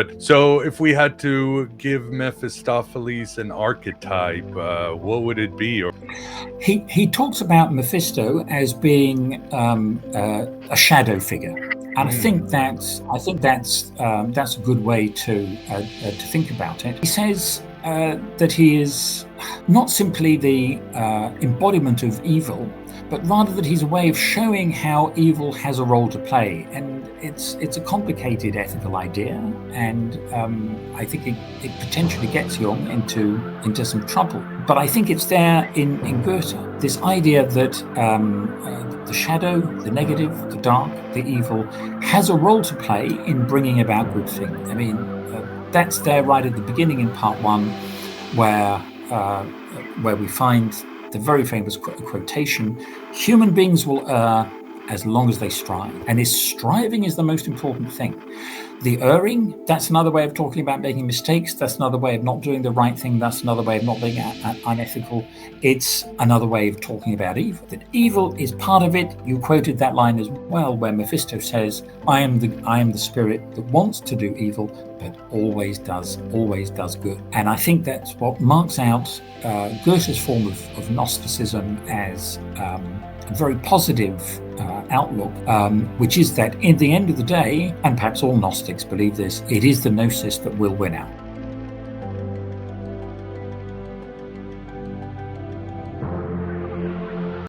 good. So if we had to give Mephistopheles an archetype, what would it be? He talks about Mephisto as being a shadow figure, and I think that's a good way to think about it. He says that he is not simply the embodiment of evil, but rather that he's a way of showing how evil has a role to play. And it's a complicated ethical idea, and I think it potentially gets Jung into some trouble. But I think it's there in Goethe, this idea that the shadow, the negative, the dark, the evil, has a role to play in bringing about good things. I mean, that's there right at the beginning in part one, where we find the very famous quotation, "Human beings will err as long as they strive." And his striving is the most important thing. The erring, that's another way of talking about making mistakes. That's another way of not doing the right thing. That's another way of not being unethical. It's another way of talking about evil. That evil is part of it. You quoted that line as well, where Mephisto says, I am the spirit that wants to do evil, but always does good. And I think that's what marks out Goethe's form of Gnosticism as a very positive outlook, which is that in the end of the day, and perhaps all Gnostics believe this, it is the gnosis that will win out.